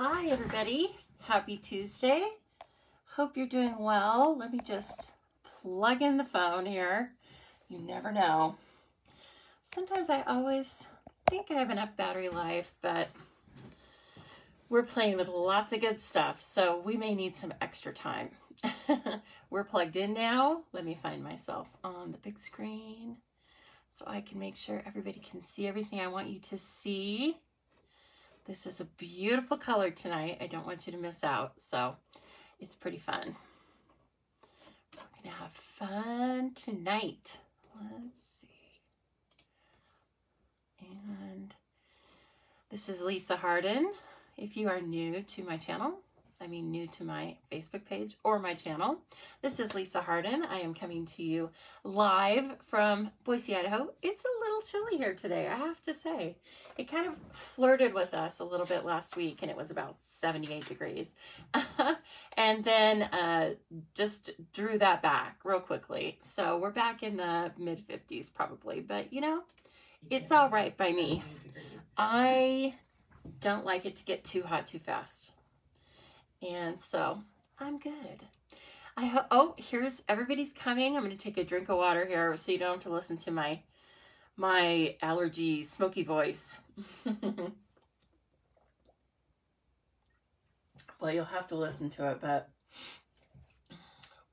Hi everybody, happy Tuesday. Hope you're doing well. Let me just plug in the phone here. You never know. Sometimes I always think I have enough battery life, but we're playing with lots of good stuff, so we may need some extra time. We're plugged in now. Let me find myself on the big screen so I can make sure everybody can see everything I want you to see. This is a beautiful color tonight. I don't want you to miss out, so it's pretty fun. We're gonna have fun tonight. Let's see. And this is Lisa Hardin. If you are new to my channel, new to my Facebook page or my channel, this is Lisa Hardin. I am coming to you live from Boise, Idaho. It's a little chilly here today, I have to say. It kind of flirted with us a little bit last week and it was about 78 degrees. And then just drew that back real quickly. So we're back in the mid 50s probably, but you know, it's all right by me. I don't like it to get too hot too fast. And so I'm good. Oh, here's everybody's coming. I'm going to take a drink of water here so you don't have to listen to my allergy smoky voice. Well, you'll have to listen to it, but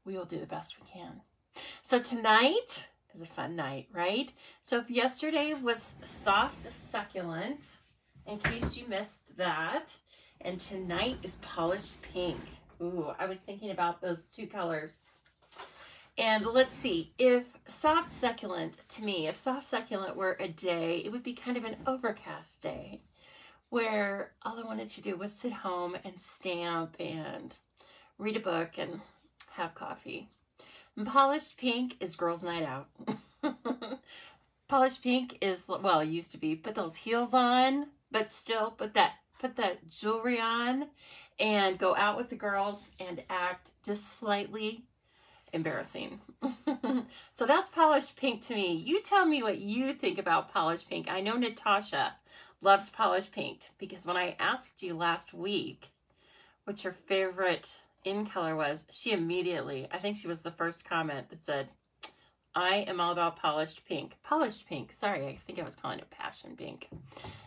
we will do the best we can. So tonight is a fun night, right? So if yesterday was soft succulent, in case you missed that, and tonight is polished pink. Ooh, I was thinking about those two colors. And let's see, if soft succulent, to me, if soft succulent were a day, it would be kind of an overcast day where all I wanted to do was sit home and stamp and read a book and have coffee. And polished pink is girls' night out. Polished pink is, well, it used to be, put those heels on, but still put that jewelry on and go out with the girls and act just slightly embarrassing. So that's polished pink to me. You tell me what you think about polished pink. I know Natasha loves polished pink because when I asked you last week what your favorite in color was, she immediately, I think she was the first comment that said, I am all about polished pink. Polished pink. Sorry, I think I was calling it passion pink.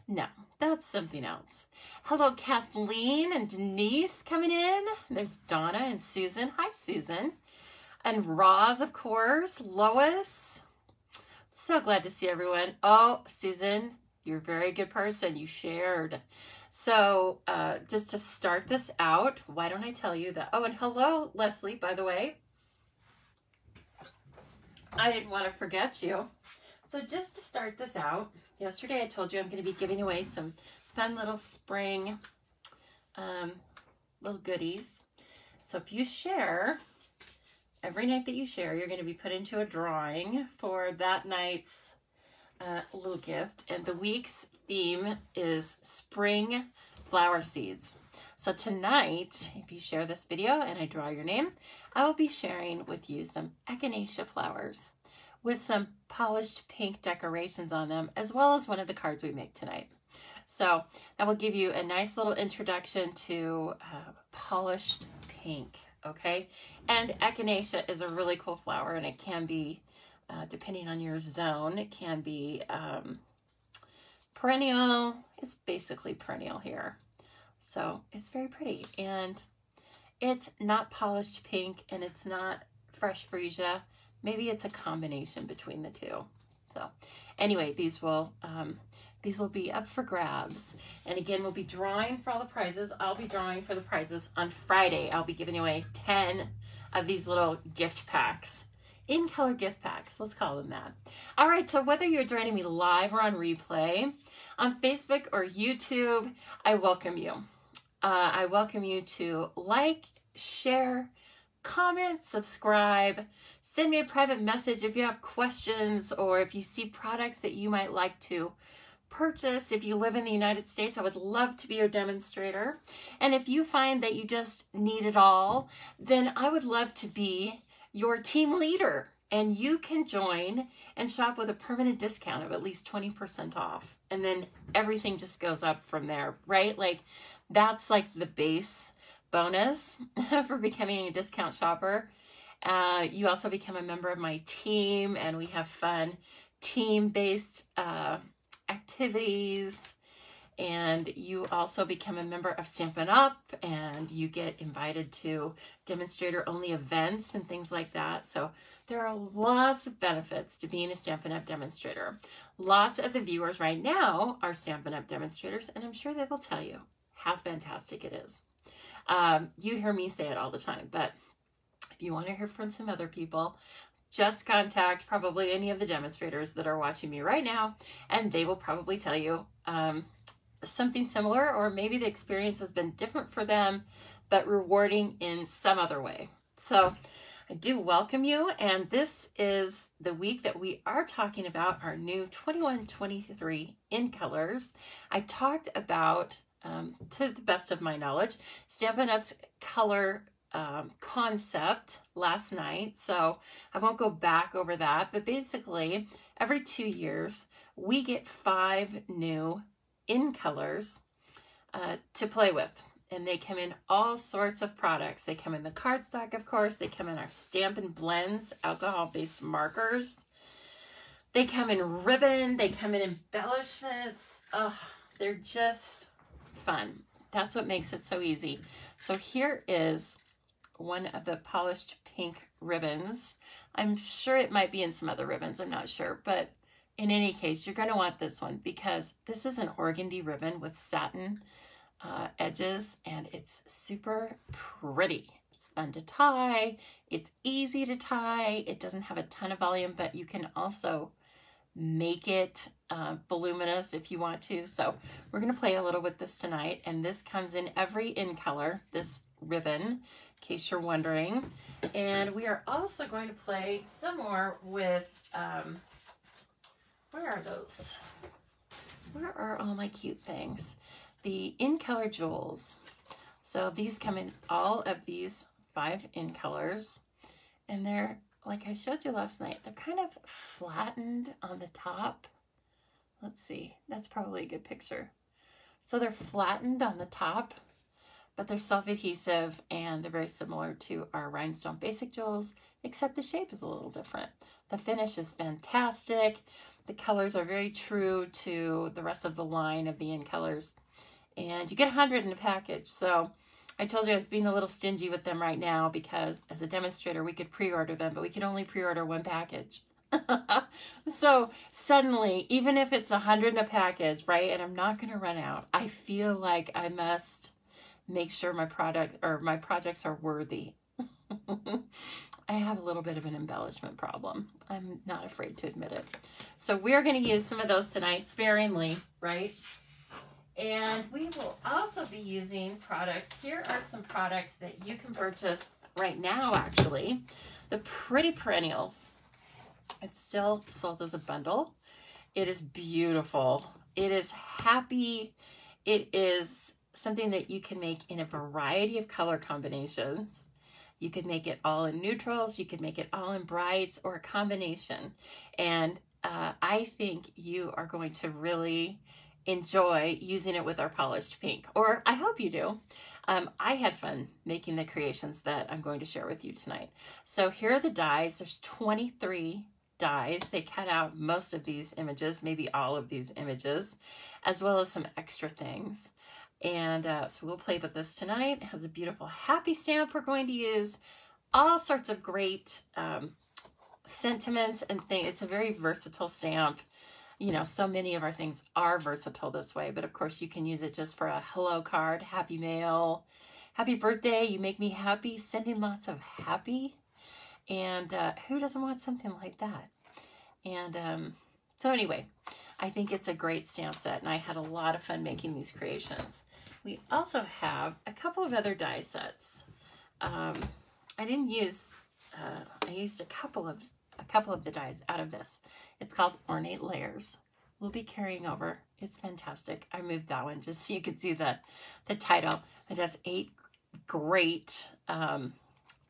No, that's something else. Hello, Kathleen and Denise coming in. There's Donna and Susan. Hi, Susan. And Roz, of course. Lois. So glad to see everyone. Oh, Susan, you're a very good person. You shared. So just to start this out, why don't I tell you that? Oh, and hello, Leslie, by the way. I didn't want to forget you. So just to start this out, yesterday I told you I'm going to be giving away some fun little spring little goodies. So if you share, every night that you share, you're going to be put into a drawing for that night's little gift. And the week's theme is spring flower seeds. So tonight, if you share this video and I draw your name, I will be sharing with you some echinacea flowers with some polished pink decorations on them, as well as one of the cards we make tonight. So that will give you a nice little introduction to polished pink, okay? And echinacea is a really cool flower, and it can be, depending on your zone, it can be perennial. It's basically perennial here. So it's very pretty, and it's not polished pink and it's not fresh freesia. Maybe it's a combination between the two. So anyway, these will be up for grabs. And again, we'll be drawing for all the prizes. I'll be drawing for the prizes on Friday. I'll be giving away 10 of these little gift packs. In color gift packs, let's call them that. All right, so whether you're joining me live or on replay, on Facebook or YouTube, I welcome you. I welcome you to like, share, comment, subscribe, send me a private message if you have questions or if you see products that you might like to purchase. If you live in the United States, I would love to be your demonstrator. And if you find that you just need it all, then I would love to be your team leader. And you can join and shop with a permanent discount of at least 20% off. And then everything just goes up from there, right? Like that's like the base bonus for becoming a discount shopper. You also become a member of my team, and we have fun team-based activities. And you also become a member of Stampin' Up, and you get invited to demonstrator-only events and things like that. So there are lots of benefits to being a Stampin' Up! Demonstrator. Lots of the viewers right now are Stampin' Up! Demonstrators, and I'm sure they will tell you how fantastic it is. You hear me say it all the time, but if you want to hear from some other people, just contact probably any of the demonstrators that are watching me right now, and they will probably tell you something similar, or maybe the experience has been different for them, but rewarding in some other way. So I do welcome you, and this is the week that we are talking about our new 21-23 in colors. I talked about, to the best of my knowledge, Stampin' Up's color concept last night, so I won't go back over that, but basically every 2 years we get 5 new in colors to play with, and they come in all sorts of products. They come in the cardstock, of course. They come in our Stampin' Blends alcohol-based markers. They come in ribbon. They come in embellishments. Oh, they're just fun. That's what makes it so easy. So here is one of the polished pink ribbons. I'm sure it might be in some other ribbons. I'm not sure, but in any case, you're going to want this one because this is an organdy ribbon with satin edges, and it's super pretty. It's fun to tie. It's easy to tie. It doesn't have a ton of volume, but you can also make it voluminous if you want to. So we're going to play a little with this tonight, and this comes in every in color, this ribbon, in case you're wondering. And we are also going to play some more with where are those? Where are all my cute things? The in color jewels. So these come in all of these 5 in colors, and they're, like I showed you last night, they're kind of flattened on the top. Let's see, that's probably a good picture. So they're flattened on the top, but they're self-adhesive, and they're very similar to our rhinestone basic jewels, except the shape is a little different. The finish is fantastic. The colors are very true to the rest of the line of the in colors, and you get 100 in a package. So I told you I was being a little stingy with them right now because as a demonstrator we could pre-order them, but we could only pre-order 1 package. So suddenly, even if it's 100 in a package, right, and I'm not going to run out, I feel like I must make sure my product or my projects are worthy. I have a little bit of an embellishment problem. I'm not afraid to admit it. So we're going to use some of those tonight sparingly, right? And we will also be using products. Here are some products that you can purchase right now, actually. The Pretty Perennials. It's still sold as a bundle. It is beautiful. It is happy. It is something that you can make in a variety of color combinations. You could make it all in neutrals. You could make it all in brights, or a combination. And I think you are going to really enjoy using it with our polished pink, or I hope you do. I had fun making the creations that I'm going to share with you tonight. So here are the dies. There's 23 dies. They cut out most of these images, maybe all of these images, as well as some extra things. And so we'll play with this tonight. It has a beautiful happy stamp we're going to use. All sorts of great sentiments and things. It's a very versatile stamp. You know, so many of our things are versatile this way, but of course you can use it just for a hello card, happy mail, happy birthday, you make me happy, sending lots of happy. And who doesn't want something like that? And so anyway, I think it's a great stamp set, and I had a lot of fun making these creations. We also have a couple of other die sets. I didn't use, I used a couple of the dies out of this. It's called Ornate Layers. We'll be carrying over. It's fantastic. I moved that one just so you can see the title. It has 8 great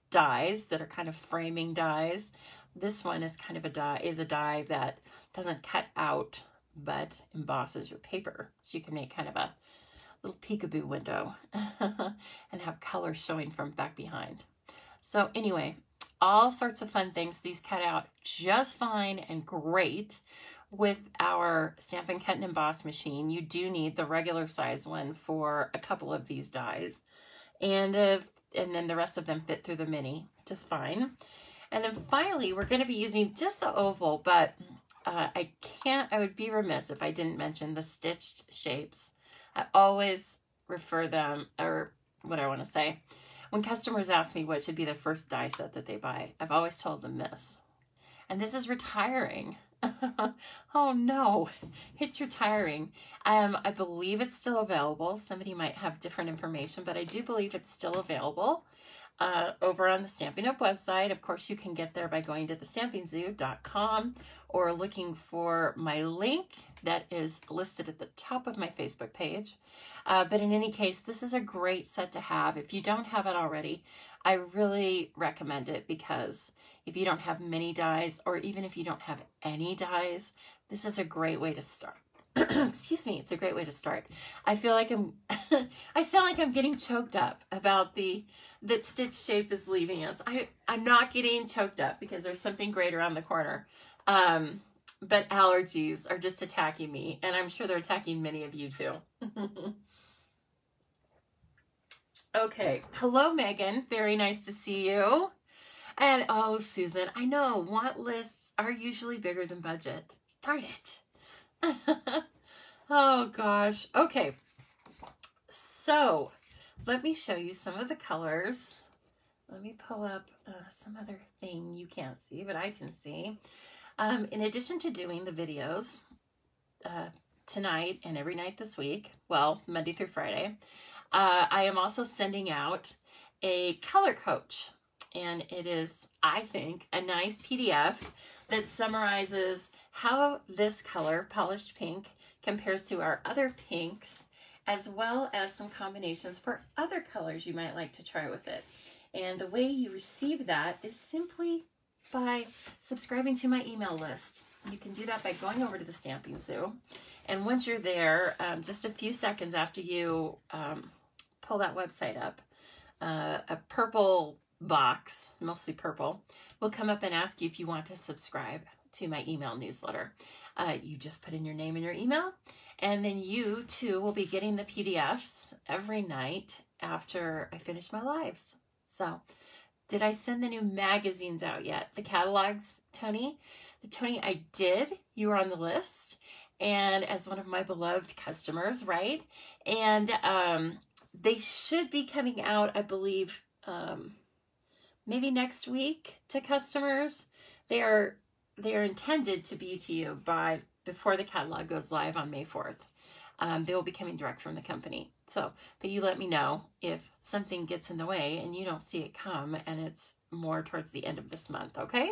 dies that are kind of framing dies. This one is kind of a die that doesn't cut out, but embosses your paper. So you can make kind of a little peekaboo window and have color showing from back behind. So anyway, all sorts of fun things. These cut out just fine and great with our Stampin' Cut and Emboss machine. You do need the regular size one for a couple of these dies. And then the rest of them fit through the mini just fine. And then finally, we're going to be using just the oval, but I would be remiss if I didn't mention the stitched shapes. I always refer them, or what I want to say, when customers ask me what should be the first die set that they buy, I've always told them this. And this is retiring. Oh no, it's retiring. I believe it's still available. Somebody might have different information, but I do believe it's still available over on the Stampin' Up! Website. Of course, you can get there by going to thestampingzoo.com or looking for my link that is listed at the top of my Facebook page. But in any case, this is a great set to have. If you don't have it already, I really recommend it, because if you don't have many dies, or even if you don't have any dies, this is a great way to start. Excuse me, it's a great way to start. I feel like I sound like I'm getting choked up about that stitch shape is leaving us. I'm not getting choked up because there's something great around the corner. But allergies are just attacking me, and I'm sure they're attacking many of you too. Okay, hello Megan, very nice to see you. And oh Susan, I know want lists are usually bigger than budget. Darn it. Oh gosh. Okay, so let me show you some of the colors. Let me pull up some other thing you can't see, but I can see. In addition to doing the videos tonight and every night this week, well, Monday through Friday, I am also sending out a color coach. And it is, I think, a nice PDF that summarizes how this color, polished pink, compares to our other pinks, as well as some combinations for other colors you might like to try with it. And the way you receive that is simply by subscribing to my email list. You can do that by going over to the Stampin' Zoo. And once you're there, just a few seconds after you pull that website up, a purple box, mostly purple, will come up and ask you if you want to subscribe to my email newsletter. You just put in your name and your email, and then you too will be getting the PDFs every night after I finish my lives. So, did I send the new magazines out yet? The catalogs, Tony? Tony, I did. You were on the list, and as one of my beloved customers, right? And they should be coming out, I believe, maybe next week to customers. They are intended to be to you before the catalog goes live on May 4th. They will be coming direct from the company. So, but you let me know if something gets in the way and you don't see it come and it's more towards the end of this month, okay?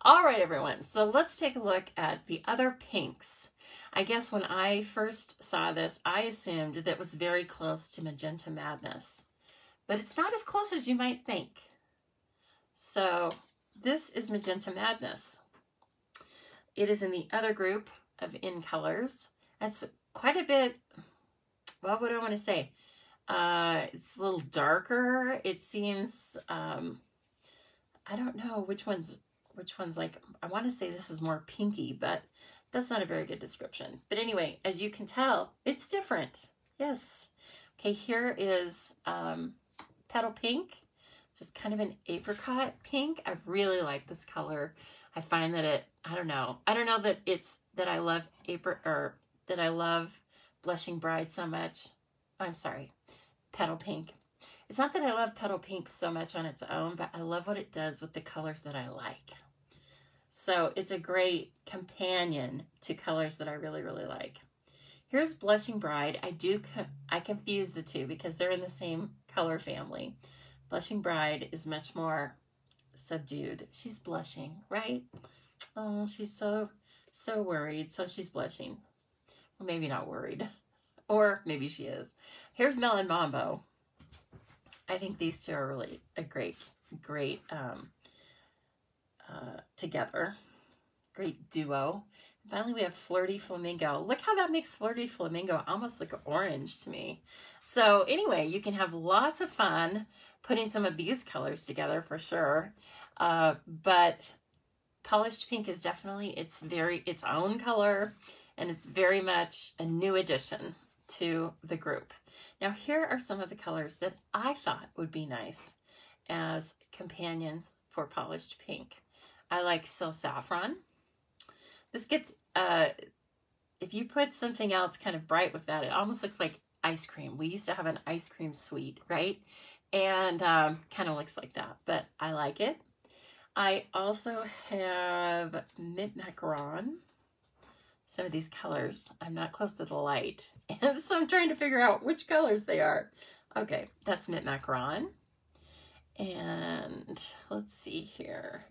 All right, everyone. So let's take a look at the other pinks. I guess when I first saw this, I assumed that it was very close to Magenta Madness, but it's not as close as you might think. So this is Magenta Madness. It is in the other group of In Colors. That's quite a bit, well, what do I want to say? It's a little darker. It seems, I don't know which one's like, I want to say this is more pinky, but that's not a very good description. But anyway, as you can tell, it's different. Yes. Okay, here is Petal Pink. Just kind of an apricot pink. I really like this color. I find that I don't know that I love that I love Blushing Bride so much. I'm sorry, Petal Pink. It's not that I love Petal Pink so much on its own, but I love what it does with the colors that I like. So it's a great companion to colors that I really, really like. Here's Blushing Bride. I confuse the two because they're in the same color family. Blushing Bride is much more subdued. She's blushing, right? Oh, she's so worried, so she's blushing. Well, maybe not worried. Or maybe she is. Here's Melon Mambo. I think these two are really a great together. Great duo. Finally, we have Flirty Flamingo. Look how that makes Flirty Flamingo almost look orange to me. So anyway, you can have lots of fun putting some of these colors together for sure. But Polished Pink is definitely its own color, and it's very much a new addition to the group. Now here are some of the colors that I thought would be nice as companions for Polished Pink. I like Still Saffron. This gets, if you put something else kind of bright with that, it almost looks like ice cream. We used to have an ice cream sweet, right? And kind of looks like that, but I like it. I also have Mint Macaron. Some of these colors, I'm not close to the light, and so I'm trying to figure out which colors they are. Okay, that's Mint Macaron. And let's see here.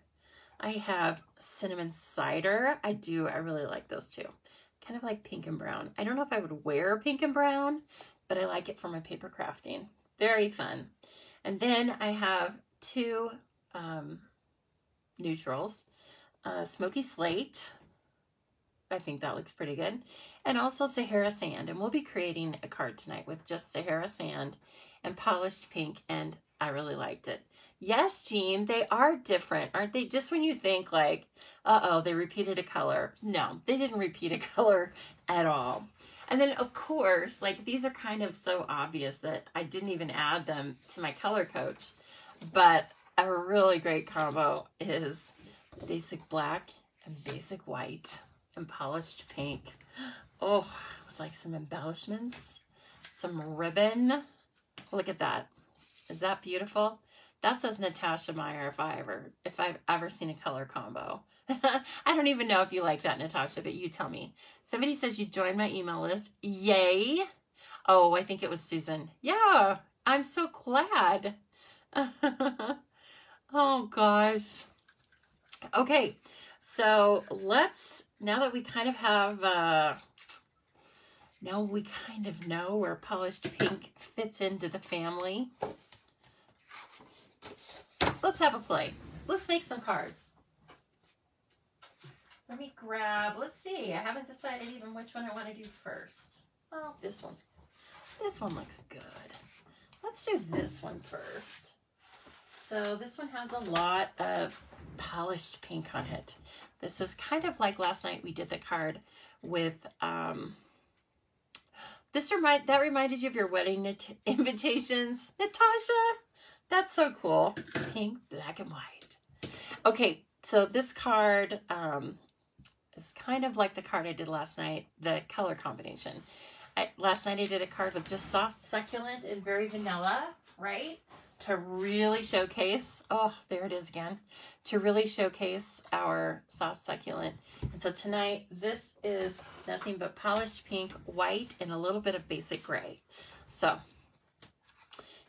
I have Cinnamon Cider. I really like those two. Kind of like pink and brown. I don't know if I would wear pink and brown, but I like it for my paper crafting. Very fun. And then I have two neutrals. Smoky Slate. I think that looks pretty good. And also Sahara Sand. And we'll be creating a card tonight with just Sahara Sand and Polished Pink, and I really liked it. Yes, Jean, they are different, aren't they? Just when you think like, uh-oh, they repeated a color. No, they didn't repeat a color at all. And then, of course, like these are kind of so obvious that I didn't even add them to my color coach. But a really great combo is Basic Black and Basic White and Polished Pink. Oh, with like some embellishments, some ribbon. Look at that. Is that beautiful? That says Natasha Meyer if I've ever seen a color combo. I don't even know if you like that, Natasha, but you tell me. Somebody says you joined my email list. Yay. Oh, I think it was Susan. Yeah, I'm so glad. Oh, gosh. Okay, so now that we kind of have, now we kind of know where Polished Pink fits into the family. Let's have a play. Let's make some cards. Let me grab, let's see. I haven't decided even which one I want to do first. Oh, this one looks good. Let's do this one first. So this one has a lot of Polished Pink on it. This is kind of like last night we did the card with, that reminded you of your wedding invitations. Natasha, that's so cool. Pink, black, and white. Okay, so this card is kind of like the card I did last night, the color combination. Last night I did a card with just soft succulent and very vanilla, right? To really showcase, oh, there it is again, to really showcase our soft succulent. And so tonight, this is nothing but Polished Pink, white, and a little bit of basic gray. So,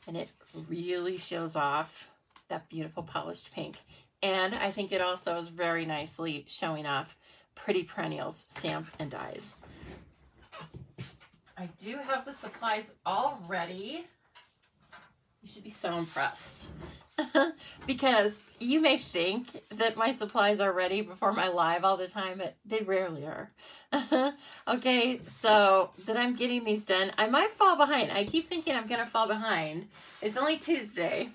and it really shows off that beautiful Polished Pink. And I think it also is very nicely showing off Pretty Perennials stamp and dies. I do have the supplies all ready. You should be so impressed because you may think that my supplies are ready before my live all the time, but they rarely are. Okay, so that I'm getting these done. I might fall behind. I keep thinking I'm going to fall behind. It's only Tuesday.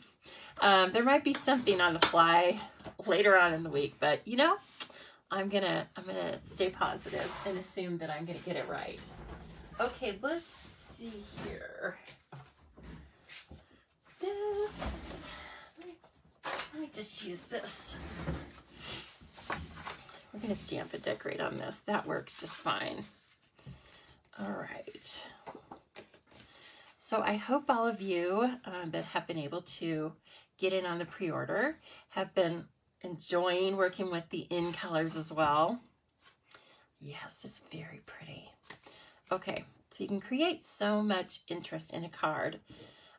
There might be something on the fly later on in the week, but you know, I'm gonna stay positive and assume that I'm gonna get it right. Okay, let's see here. Let me just use this. We're going to stamp and decorate on this. That works just fine. All right. So I hope all of you that have been able to get in on the pre-order have been enjoying working with the in colors as well. Yes, it's very pretty. Okay, so you can create so much interest in a card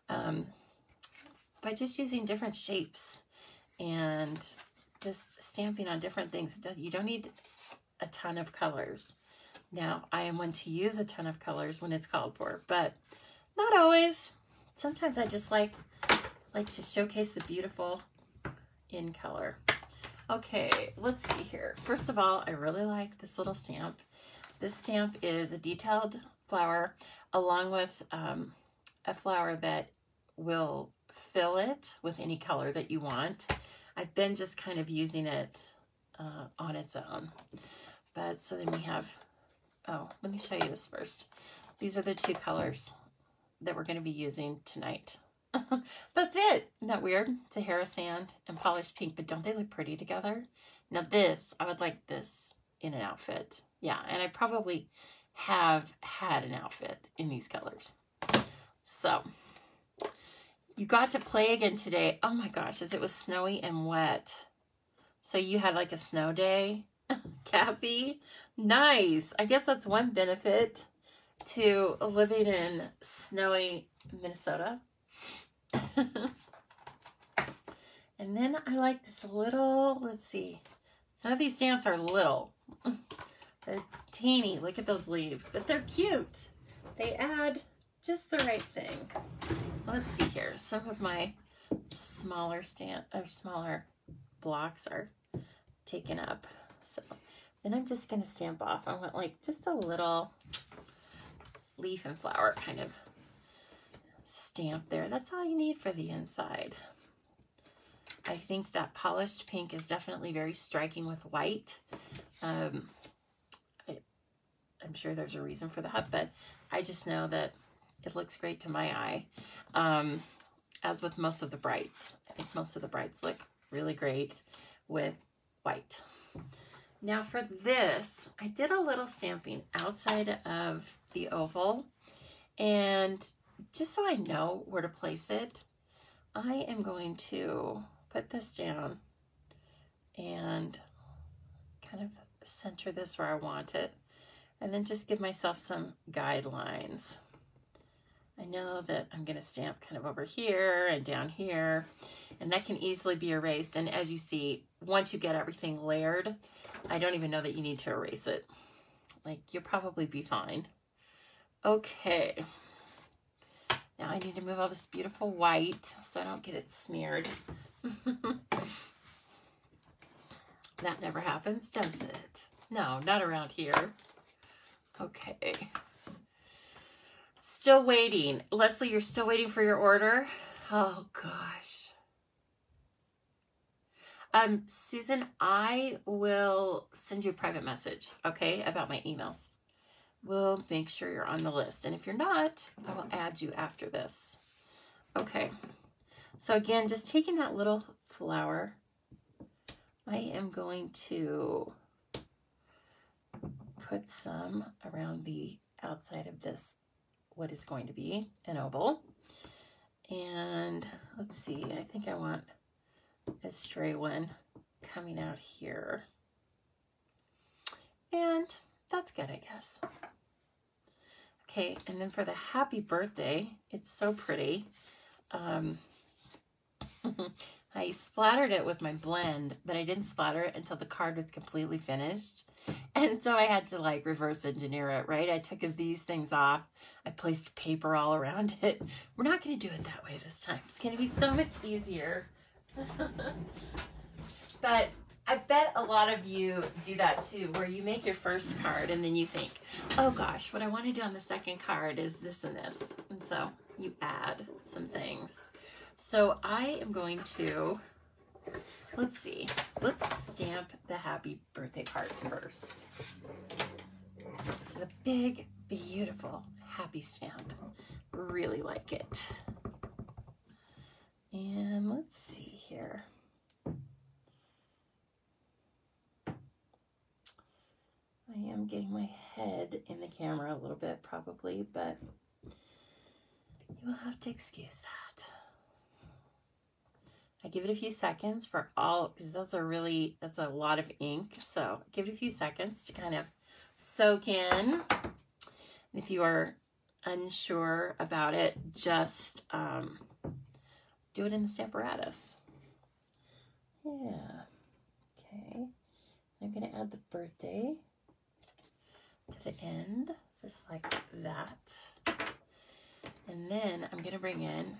by just using different shapes and just stamping on different things. You don't need a ton of colors. Now, I am one to use a ton of colors when it's called for, but not always. Sometimes I just like to showcase the beautiful in color. Okay, let's see here. First of all, I really like this little stamp. This stamp is a detailed flower along with a flower that will fill it with any color that you want. I've been just kind of using it on its own. But so then we have, oh, let me show you this first. These are the two colors that we're going to be using tonight. That's it. Isn't that weird? Sahara Sand and Polished Pink, but don't they look pretty together? Now this, I would like this in an outfit. Yeah, and I probably have had an outfit in these colors. So, you got to play again today. Oh my gosh, as it was snowy and wet. So you had like a snow day, Kathy? Nice. I guess that's one benefit to living in snowy Minnesota. And then I like this little, let's see, some of these stamps are little. They're teeny. Look at those leaves, but they're cute. They add just the right thing. Let's see here. Some of my smaller smaller blocks are taken up. So then I'm just going to stamp off. I want like just a little leaf and flower kind of stamp there. That's all you need for the inside. I think that Polished Pink is definitely very striking with white. I'm sure there's a reason for that, but I just know that it looks great to my eye. As with most of the brights. I think most of the brights look really great with white. Now for this, I did a little stamping outside of the oval, and just so I know where to place it, I am going to put this down and kind of center this where I want it, and then just give myself some guidelines. I know that I'm going to stamp kind of over here and down here, and that can easily be erased. And as you see, once you get everything layered, I don't even know that you need to erase it. Like, you'll probably be fine. Okay. Now I need to move all this beautiful white so I don't get it smeared. That never happens, does it? No, not around here. Okay. Still waiting. Leslie, you're still waiting for your order? Oh, gosh. Susan, I will send you a private message, okay, about my emails. We'll make sure you're on the list. And if you're not, I will add you after this. Okay. So again, just taking that little flower, I am going to put some around the outside of this, what is going to be an oval. And let's see, I think I want a stray one coming out here. And that's good, I guess. Okay, and then for the happy birthday, it's so pretty. I splattered it with my blend, but I didn't splatter it until the card was completely finished. And so I had to like reverse engineer it, right? I took these things off. I placed paper all around it. We're not going to do it that way this time. It's going to be so much easier. But I bet a lot of you do that too, where you make your first card and then you think, oh gosh, what I want to do on the second card is this and this. And so you add some things. So I am going to, let's see, let's stamp the happy birthday card first. The big, beautiful happy stamp. Really like it. And let's see here. I am getting my head in the camera a little bit probably, but you will have to excuse that. I give it a few seconds for all, because that's a lot of ink. So give it a few seconds to kind of soak in. If you are unsure about it, just do it in the Stamparatus. Yeah. Okay. I'm going to add the birthday to the end, just like that. And then I'm going to bring in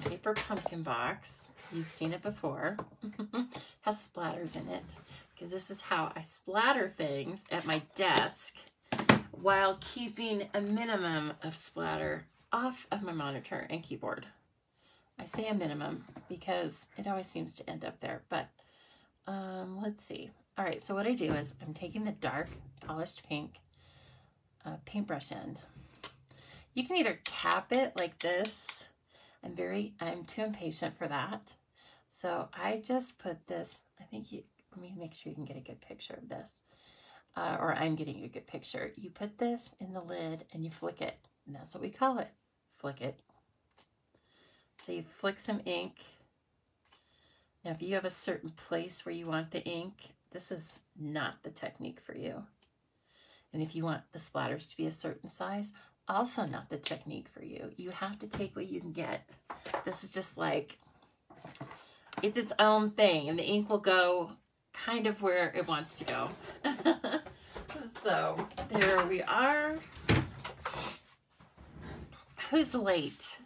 paper pumpkin box. You've seen it before. Has splatters in it, because this is how I splatter things at my desk while keeping a minimum of splatter off of my monitor and keyboard. I say a minimum because it always seems to end up there, but let's see. All right, so what I do is I'm taking the dark polished pink paintbrush end. You can either cap it like this. I'm too impatient for that. So I just put this, let me make sure you can get a good picture of this. Or I'm getting a good picture. You put this in the lid and you flick it. And that's what we call it. Flick it. So you flick some ink. Now, if you have a certain place where you want the ink, this is not the technique for you. And if you want the splatters to be a certain size, also not the technique for you. You have to take what you can get. This is just like, it's its own thing, and the ink will go kind of where it wants to go. So there we are. Who's late?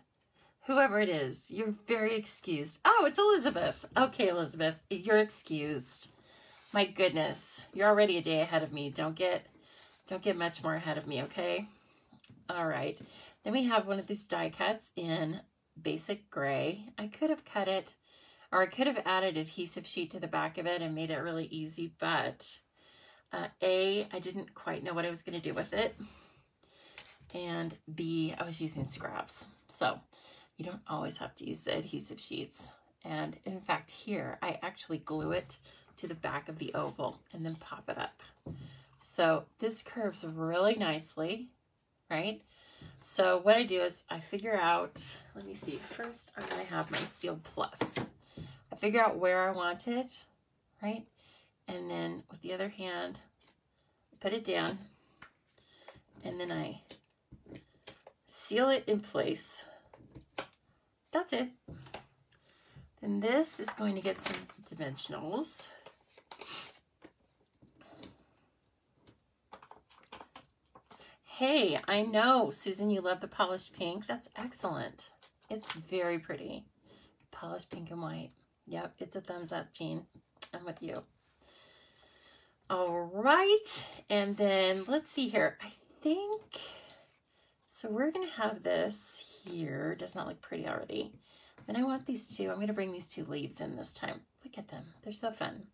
Whoever it is, you're very excused. Oh, it's Elizabeth. Okay, Elizabeth, you're excused. My goodness, you're already a day ahead of me. Don't get much more ahead of me, okay? All right. Then we have one of these die cuts in basic gray. I could have cut it, or I could have added adhesive sheet to the back of it and made it really easy, but A, I didn't quite know what I was going to do with it, and B, I was using scraps. So you don't always have to use the adhesive sheets. And in fact, here, I actually glue it to the back of the oval and then pop it up. So this curves really nicely, right? So what I do is I figure out, let me see, first I'm going to have my Sealed Plus. I figure out where I want it, right? And then with the other hand, put it down, and then I seal it in place. That's it. Then this is going to get some dimensionals. Hey, I know, Susan, you love the polished pink. That's excellent. It's very pretty. Polished pink and white. Yep, it's a thumbs up, Jean. I'm with you. All right, and then let's see here. I think, so we're going to have this here. Does not look pretty already. Then I want these two. I'm going to bring these two leaves in this time. Look at them. They're so fun.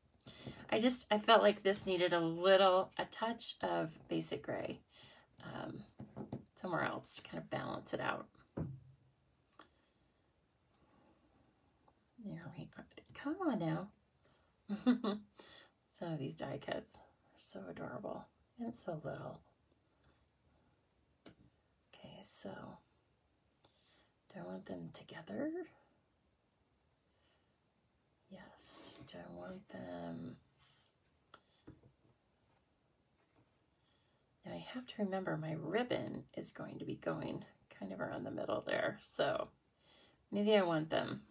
I felt like this needed a touch of basic gray somewhere else to kind of balance it out. There we are. Come on now. Some of these die cuts are so adorable and so little. Okay, so do I want them together? Yes. Do I want them? Now I have to remember my ribbon is going to be going kind of around the middle there. So maybe I want them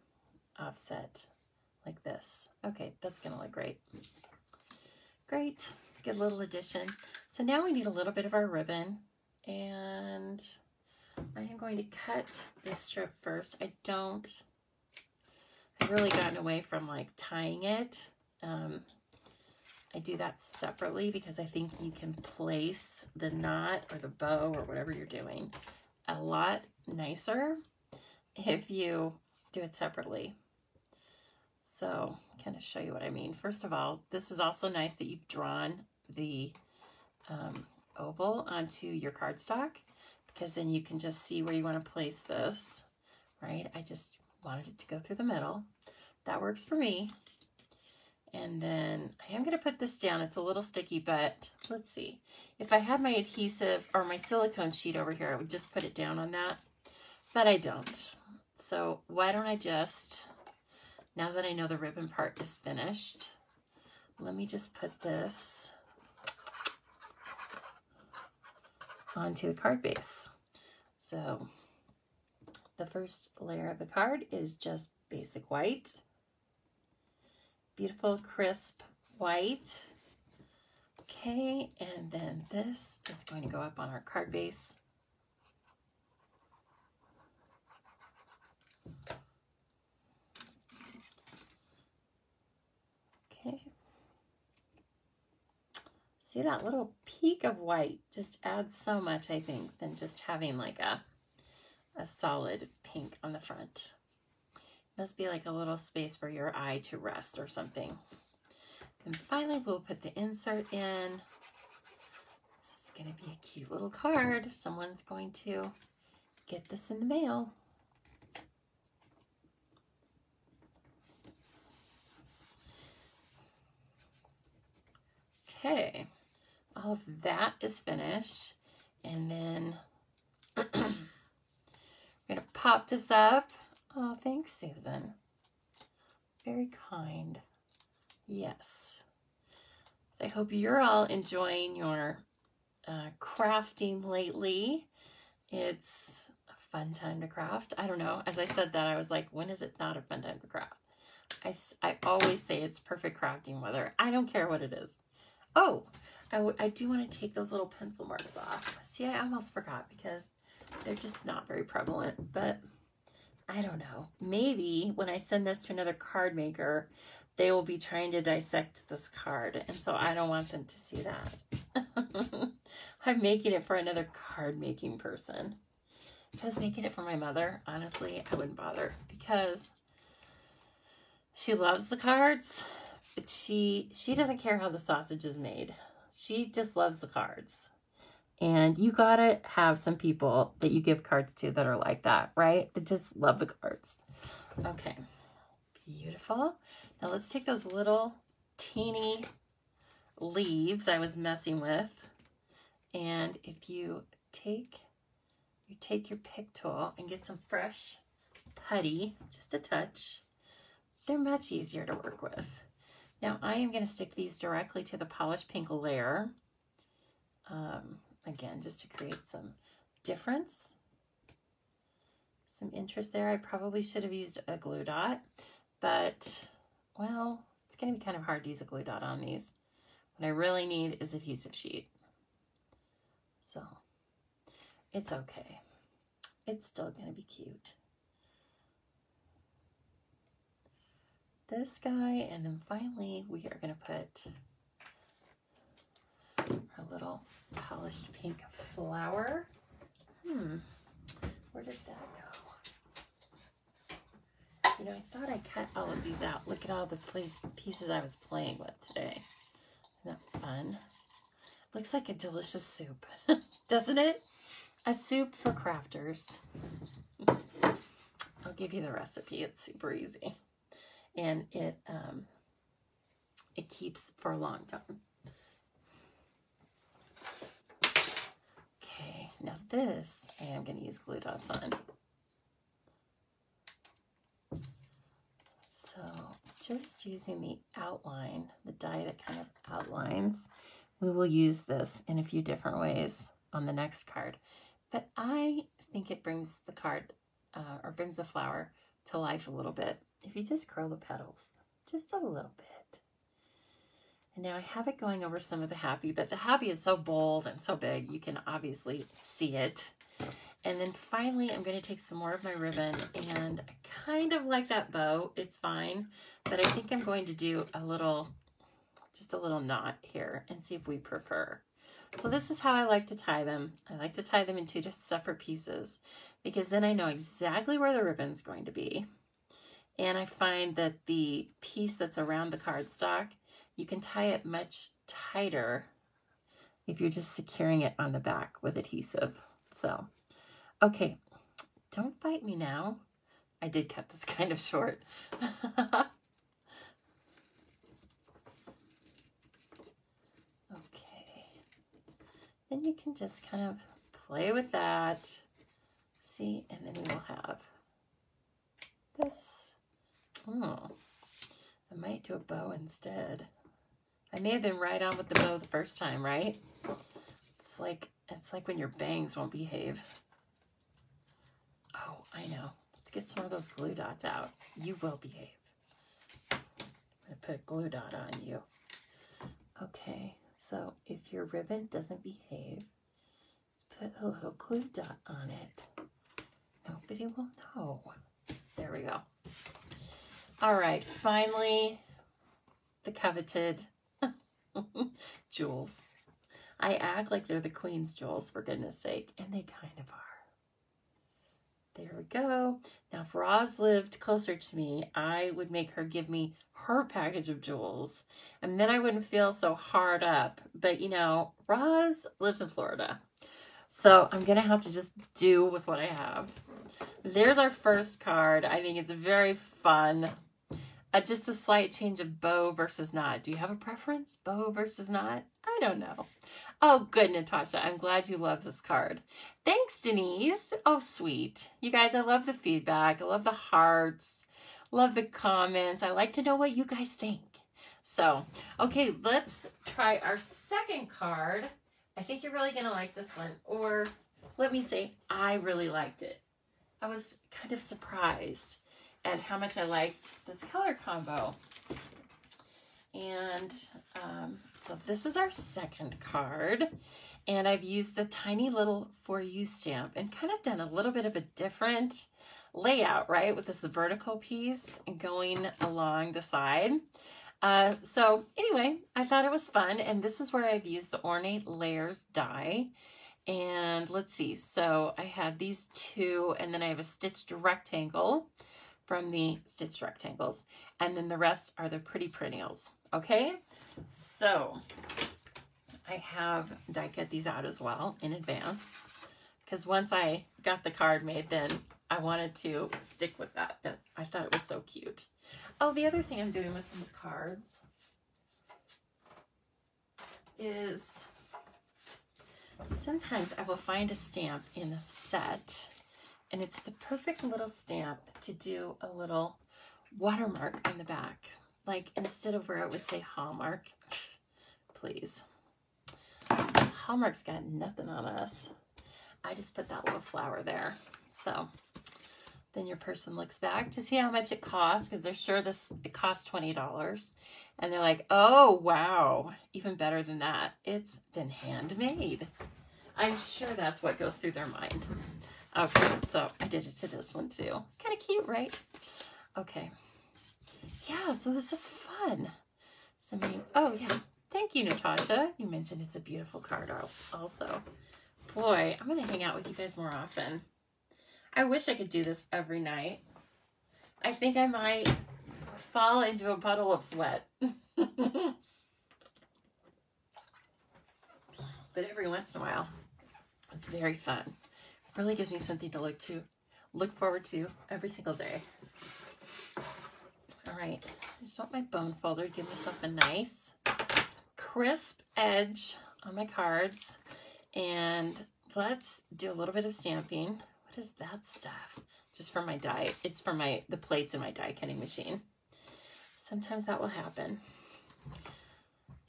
offset like this. Okay, that's going to look great. Great. Good little addition. So now we need a little bit of our ribbon, and I am going to cut this strip first. I've really gotten away from like tying it. I do that separately because I think you can place the knot or the bow or whatever you're doing a lot nicer if you do it separately. So kind of show you what I mean. First of all, this is also nice that you've drawn the oval onto your cardstock, because then you can just see where you want to place this, right? I just wanted it to go through the middle. That works for me. And then I am going to put this down. It's a little sticky, but let's see. If I had my adhesive or my silicone sheet over here, I would just put it down on that, but I don't. So why don't I just, now that I know the ribbon part is finished, let me just put this onto the card base. So the first layer of the card is just basic white. Beautiful, crisp white. Okay, and then this is going to go up on our card base. See that little peak of white just adds so much, I think, than just having like a solid pink on the front. Must be like a little space for your eye to rest or something. And finally, we'll put the insert in. This is going to be a cute little card. Someone's going to get this in the mail. Okay, all of that is finished. And then we're going to pop this up. Oh, thanks, Susan. Very kind. Yes. So I hope you're all enjoying your crafting lately. It's a fun time to craft. I don't know. As I said that, I was like, when is it not a fun time to craft? I always say it's perfect crafting weather. I don't care what it is. Oh, I do want to take those little pencil marks off. See, I almost forgot because they're just not very prevalent, but I don't know. Maybe when I send this to another card maker, they will be trying to dissect this card, and so I don't want them to see that. I'm making it for another card making person. If I was making it for my mother, honestly, I wouldn't bother because she loves the cards, but she doesn't care how the sausage is made. She just loves the cards. And you gotta have some people that you give cards to that are like that, right? That just love the cards. Okay, beautiful. Now let's take those little teeny leaves I was messing with. And if you take your pick tool and get some fresh putty, just a touch, they're much easier to work with. Now I am gonna stick these directly to the polished pink layer. Again, just to create some difference, some interest there. I probably should have used a glue dot, but, well, it's going to be kind of hard to use a glue dot on these. What I really need is adhesive sheet. So, it's okay. It's still going to be cute. This guy, and then finally we are going to put our little polished pink flower. Where did that go? You know, I thought I cut all of these out. Look at all the pieces I was playing with today. Isn't that fun? Looks like a delicious soup, doesn't it? A soup for crafters. I'll give you the recipe. It's super easy. And it keeps for a long time. Now this, I am going to use glue dots on. So just using the outline, the die that kind of outlines, we will use this in a few different ways on the next card. But I think it brings the card, or brings the flower to life a little bit if you just curl the petals just a little bit. And now I have it going over some of the happy, but the happy is so bold and so big, you can obviously see it. And then finally, I'm going to take some more of my ribbon, and I kind of like that bow. It's fine, but I think I'm going to do just a little knot here and see if we prefer. So this is how I like to tie them. I like to tie them in two just separate pieces because then I know exactly where the ribbon's going to be. And I find that the piece that's around the cardstock, you can tie it much tighter if you're just securing it on the back with adhesive. So, okay, don't fight me now. I did cut this kind of short. Okay, then you can just kind of play with that. See, and then we will have this. Oh, I might do a bow instead. I may have been right on with the bow the first time, right? It's like when your bangs won't behave. Oh, I know. Let's get some of those glue dots out. You will behave. I'm going to put a glue dot on you. Okay, so if your ribbon doesn't behave, just put a little glue dot on it. Nobody will know. There we go. All right, finally, the coveted jewels. I act like they're the Queen's jewels, for goodness sake, and they kind of are. There we go. Now, if Roz lived closer to me, I would make her give me her package of jewels, and then I wouldn't feel so hard up. But, you know, Roz lives in Florida, so I'm going to have to just do with what I have. There's our first card. I think it's very fun. Just a slight change of bow versus knot. Do you have a preference? Bow versus knot? I don't know. Oh, good, Natasha. I'm glad you love this card. Thanks, Denise. Oh, sweet. You guys, I love the feedback. I love the hearts. Love the comments. I like to know what you guys think. So, okay, let's try our second card. I think you're really going to like this one. Or let me say, I really liked it. I was kind of surprised at how much I liked this color combo. And so this is our second card, and I've used the tiny little For You stamp and kind of done a little bit of a different layout, right, with this vertical piece going along the side. So anyway, I thought it was fun, and this is where I've used the Ornate Layers die. And let's see, so I had these two, and then I have a stitched rectangle from the stitched rectangles, and then the rest are the pretty perennials. Okay, so I have die cut these out as well in advance, because once I got the card made, then I wanted to stick with that. I thought it was so cute. Oh, the other thing I'm doing with these cards is sometimes I will find a stamp in a set, and it's the perfect little stamp to do a little watermark on the back. Like, instead of where it would say Hallmark, please. Hallmark's got nothing on us. I just put that little flower there. So then your person looks back to see how much it costs, because they're sure it costs $20. And they're like, oh, wow, even better than that. It's been handmade. I'm sure that's what goes through their mind. Okay, so I did it to this one too. Kind of cute, right? Okay. Yeah, so this is fun. Oh yeah, thank you, Natasha. You mentioned it's a beautiful card also. Boy, I'm gonna hang out with you guys more often. I wish I could do this every night. I think I might fall into a puddle of sweat. But every once in a while, it's very fun. It really gives me something to look forward to every single day. All right, I just want my bone folder to give myself a nice crisp edge on my cards. And let's do a little bit of stamping. What is that stuff? Just for my die. It's for the plates in my die cutting machine. Sometimes that will happen.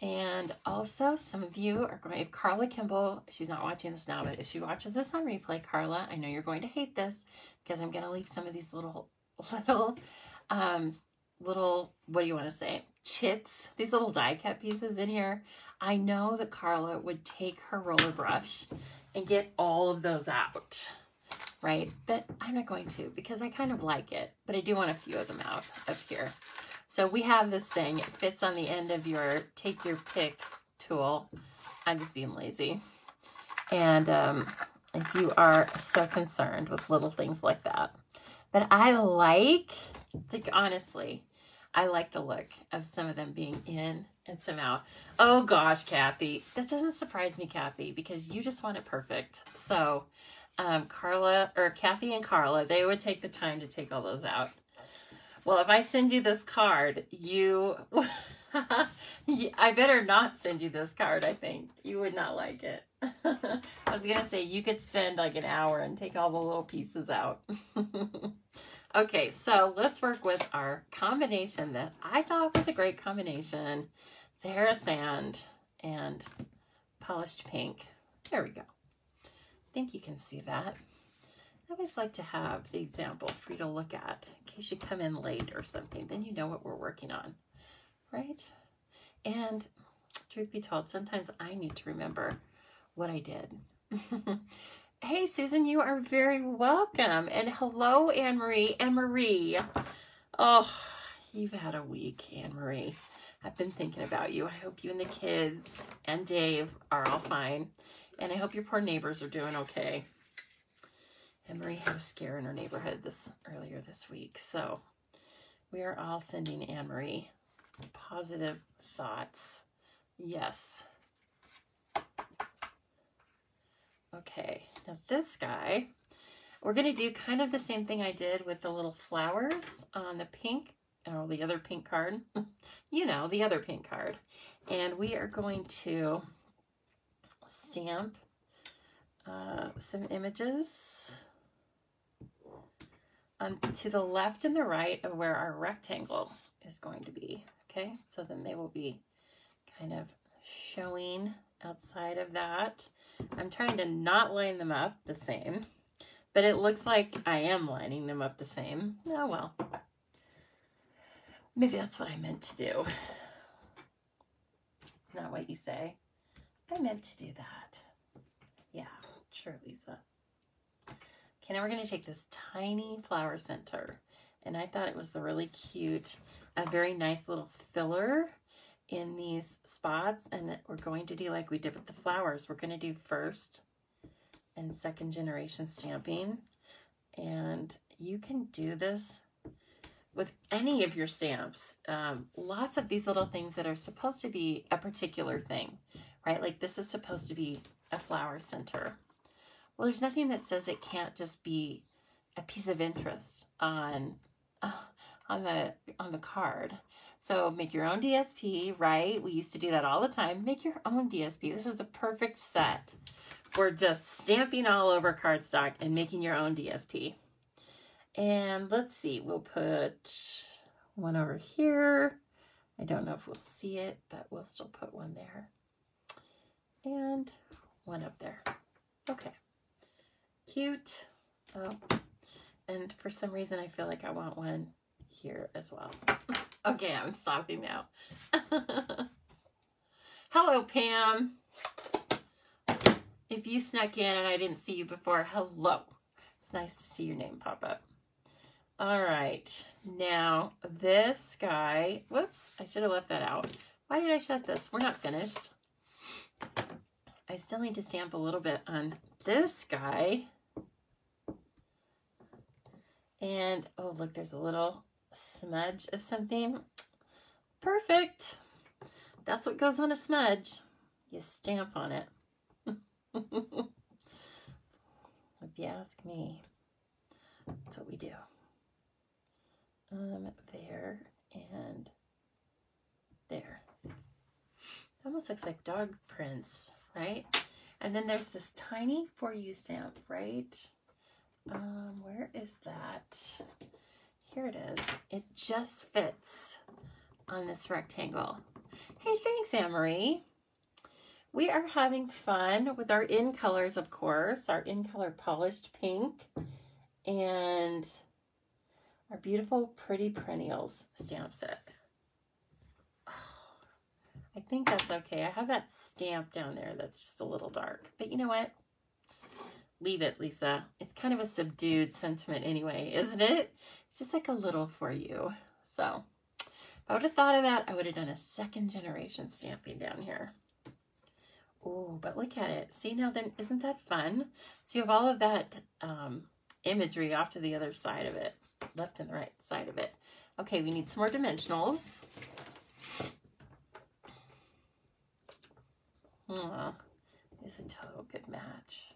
And also, some of you are going, if Carla Kimball, she's not watching this now, but if she watches this on replay, Carla, I know you're going to hate this, because I'm going to leave some of these little, what do you want to say, chits, these little die cut pieces in here. I know that Carla would take her roller brush and get all of those out, right? But I'm not going to, because I kind of like it, but I do want a few of them out up here. So we have this thing, it fits on the end of your take your pick tool. I'm just being lazy. And if you are so concerned with little things like that. But I like honestly, I like the look of some of them being in and some out. Oh gosh, Kathy. That doesn't surprise me, Kathy, because you just want it perfect. So Kathy and Carla, they would take the time to take all those out. Well, if I send you this card, I better not send you this card, I think. You would not like it. I was going to say, you could spend like an hour and take all the little pieces out. Okay, so let's work with our combination that I thought was a great combination. Sahara Sand and Polished Pink. There we go. I think you can see that. I always like to have the example for you to look at in case you come in late or something. Then you know what we're working on, right? And truth be told, sometimes I need to remember what I did. Hey, Susan, you are very welcome. And hello, Anne-Marie. Anne-Marie. Oh, you've had a week, Anne-Marie. I've been thinking about you. I hope you and the kids and Dave are all fine. And I hope your poor neighbors are doing okay. Anne-Marie had a scare in her neighborhood earlier this week. So we are all sending Anne-Marie positive thoughts. Yes. Okay, now this guy, we're going to do kind of the same thing I did with the little flowers on the pink, or the other pink card. You know, the other pink card. And we are going to stamp some images on to the left and the right of where our rectangle is going to be. Okay, so then they will be kind of showing outside of that. I'm trying to not line them up the same, but it looks like I am lining them up the same. Oh well, maybe that's what I meant to do. Not what you say. I meant to do that. Yeah, sure, Lisa. Okay, now we're going to take this tiny flower center, and I thought it was really cute, a very nice little filler in these spots, and we're going to do like we did with the flowers. We're going to do first and second generation stamping, and you can do this with any of your stamps. Lots of these little things that are supposed to be a particular thing, right? Like this is supposed to be a flower center. Well, there's nothing that says it can't just be a piece of interest on the card. So make your own DSP, right? We used to do that all the time. Make your own DSP. This is the perfect set for just stamping all over cardstock and making your own DSP. And let's see, we'll put one over here. I don't know if we'll see it, but we'll still put one there. And one up there. Okay. Cute. Oh, and for some reason I feel like I want one here as well. Okay, I'm stopping now. Hello, Pam. If you snuck in and I didn't see you before, hello. It's nice to see your name pop up. All right, now this guy, whoops, I should have left that out. Why did I shut this? We're not finished. I still need to stamp a little bit on this guy. And, oh, look, there's a little smudge of something. Perfect. That's what goes on a smudge. You stamp on it. If you ask me, that's what we do. There and there. Almost looks like dog prints, right? And then there's this tiny For You stamp, right? Where is that? Here it is. It just fits on this rectangle. Hey, thanks, Anne-Marie. We are having fun with our in colors, of course, our in color polished pink and our beautiful Pretty Perennials stamp set. Oh, I think that's okay. I have that stamp down there that's just a little dark, but you know what? Leave it, Lisa. It's kind of a subdued sentiment anyway, isn't it? It's just like a little For You. So if I would have thought of that, I would have done a second generation stamping down here. Oh, but look at it. See now then, isn't that fun? So you have all of that imagery off to the other side of it, left and the right side of it. Okay, we need some more dimensionals. It's a total good match.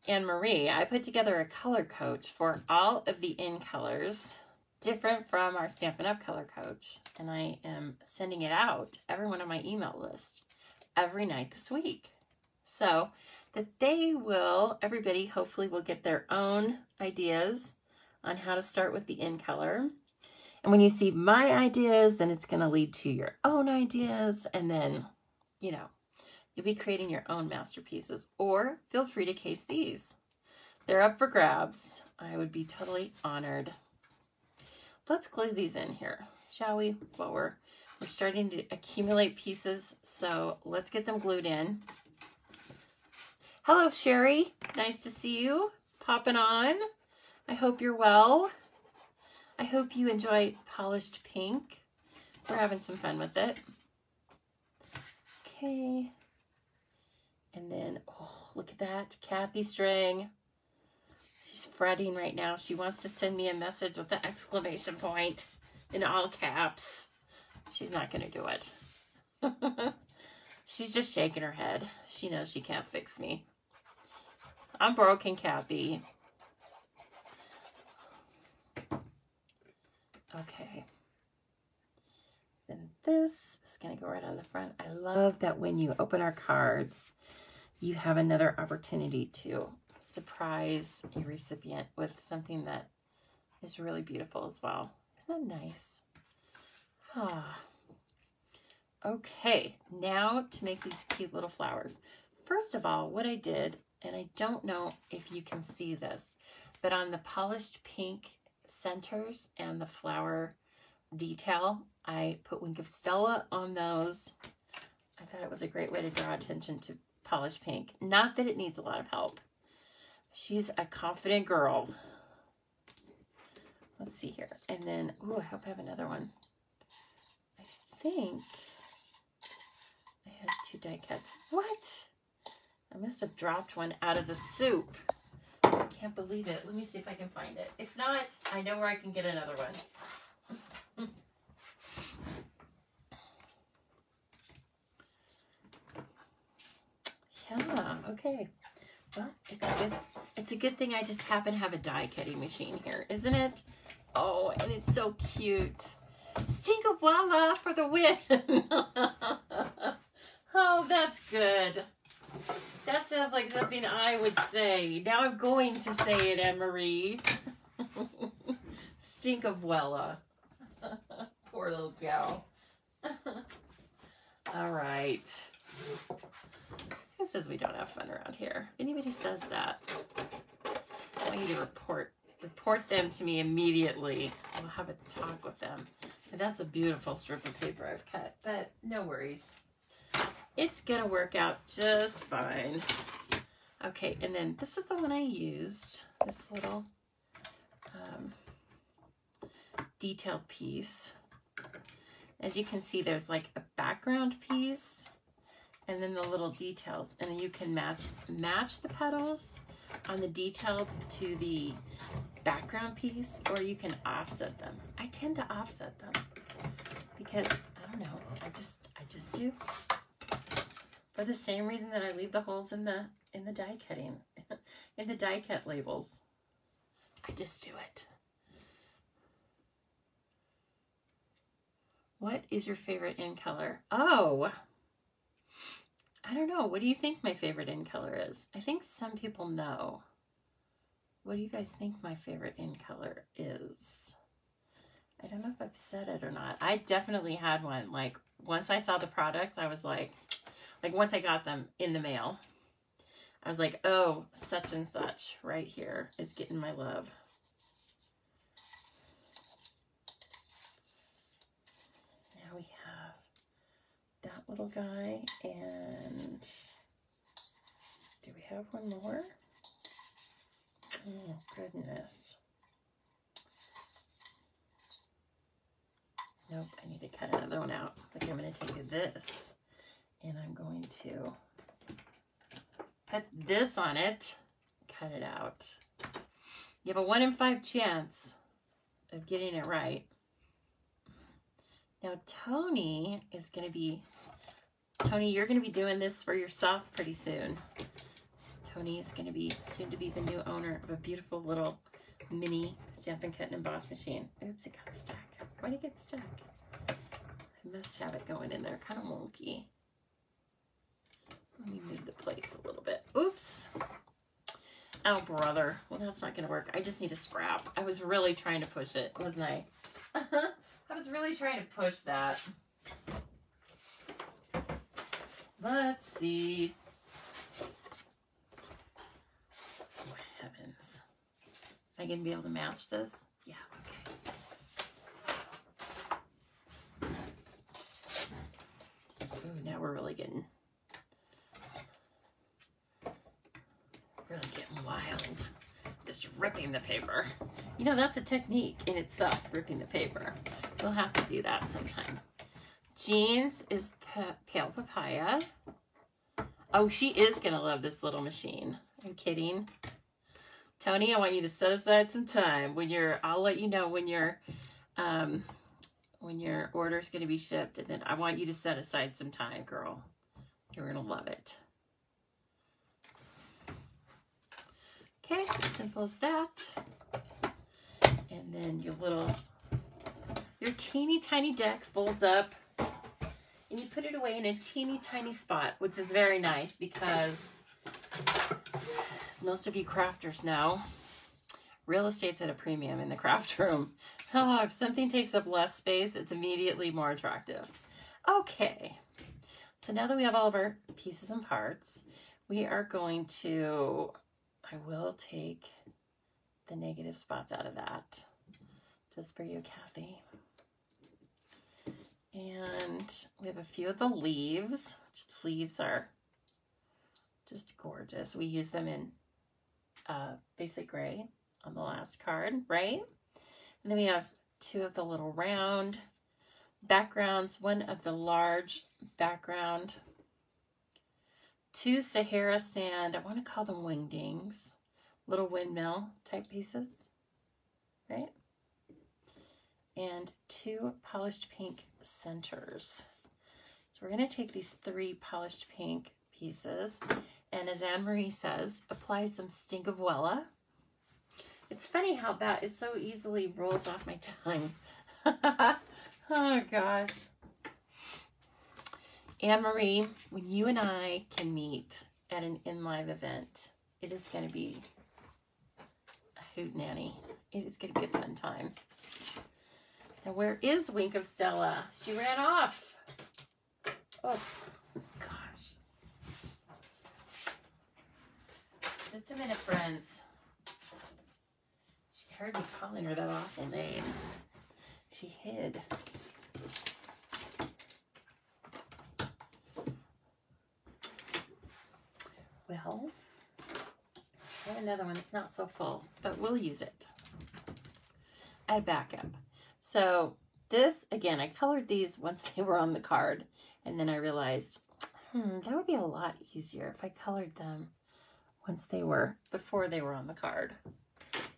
Anne-Marie, I put together a color coach for all of the in colors, different from our Stampin' Up! Color coach, and I am sending it out to everyone on my email list every night this week. So that they will, everybody hopefully will get their own ideas on how to start with the in color. And when you see my ideas, then it's going to lead to your own ideas, and then, you know, you'll be creating your own masterpieces, or feel free to case these. They're up for grabs. I would be totally honored. Let's glue these in here, shall we? Well, we're starting to accumulate pieces, so let's get them glued in. Hello, Sherry. Nice to see you popping on. I hope you're well. I hope you enjoy Polished Pink. We're having some fun with it. Okay. And then, oh, look at that. Kathy String. She's fretting right now. She wants to send me a message with an exclamation point in all caps. She's not going to do it. She's just shaking her head. She knows she can't fix me. I'm broken, Kathy. Okay. Then this is going to go right on the front. I love that when you open our cards, you have another opportunity to surprise your recipient with something that is really beautiful as well. Isn't that nice? Ah. Okay, now to make these cute little flowers. First of all, what I did, and I don't know if you can see this, but on the Polished Pink centers and the flower detail, I put Wink of Stella on those. I thought it was a great way to draw attention to Polished Pink. Not that it needs a lot of help. She's a confident girl. Let's see here. And then, oh, I hope I have another one. I think I had 2 die cuts. What? I must have dropped one out of the soup. I can't believe it. Let me see if I can find it. If not, I know where I can get another one. Yeah, okay. Well, it's a good thing I just happen to have a die cutting machine here, isn't it? Oh, and it's so cute. Stink of voila for the win. Oh, that's good. That sounds like something I would say. Now I'm going to say it, Anne-Marie. Stink of Wella. Poor little gal. All right. Who says we don't have fun around here? If anybody says that, I want you to report them to me immediately. We'll have a talk with them. And that's a beautiful strip of paper I've cut, but no worries. It's gonna work out just fine. Okay, and then this is the one I used, this little detailed piece. As you can see, there's like a background piece and then the little details, and then you can match the petals on the detailed to the background piece, or you can offset them. I tend to offset them because I don't know, I just do. For the same reason that I leave the holes in the die cutting, in the die cut labels. I just do it. What is your favorite in color? Oh, I don't know. What do you think my favorite in color is? I think some people know. What do you guys think my favorite in color is? I don't know if I've said it or not. I definitely had one. Like, once I saw the products, I was like once I got them in the mail, I was like, oh, such and such right here is getting my love. Now we have that little guy, and do we have one more? Oh, goodness. Nope, I need to cut another one out. I think I'm going to take this, and I'm going to put this on it, cut it out. You have a 1 in 5 chance of getting it right. Now, Tony, you're going to be doing this for yourself pretty soon. Tony is going to be soon to be the new owner of a beautiful little mini Stampin' Cut and Emboss machine. Oops, it got stuck. Why did it get stuck? I must have it going in there, kind of wonky. Let me move the plates a little bit. Oops. Oh, brother. Well, that's not going to work. I just need a scrap. I was really trying to push it, wasn't I? I was really trying to push that. Let's see. Oh, heavens. Am I going to be able to match this? Yeah, okay. Ooh, now we're really getting... ripping the paper. You know, that's a technique in itself, ripping the paper. We'll have to do that sometime. Jeans is Pale Papaya. Oh, she is going to love this little machine. Are you kidding? Tony, I want you to set aside some time when I'll let you know when your order is going to be shipped, and then I want you to set aside some time, girl. You're going to love it. Okay, simple as that. And then your teeny tiny deck folds up, and you put it away in a teeny tiny spot, which is very nice because, as most of you crafters know, real estate's at a premium in the craft room. Oh, if something takes up less space, it's immediately more attractive. Okay, so now that we have all of our pieces and parts, we are going to, I will take the negative spots out of that, just for you, Kathy. And we have a few of the leaves, which the leaves are just gorgeous. We use them in basic gray on the last card, right? And then we have two of the little round backgrounds, one of the large background, two Sahara sand, I want to call them wingdings, little windmill type pieces, right? And two polished pink centers. So we're going to take these three polished pink pieces, and as Anne-Marie says, apply some Stingavuela. It's funny how that is so easily rolls off my tongue. Oh gosh. Anne-Marie, when you and I can meet at an in-live event, it is going to be a hootenanny. It is going to be a fun time. Now, where is Wink of Stella? She ran off. Oh, gosh. Just a minute, friends. She heard me calling her that awful name. She hid. Well, I have another one. It's not so full, but we'll use it. Add backup. So this, again, I colored these once they were on the card, and then I realized, that would be a lot easier if I colored them once they were, before they were on the card.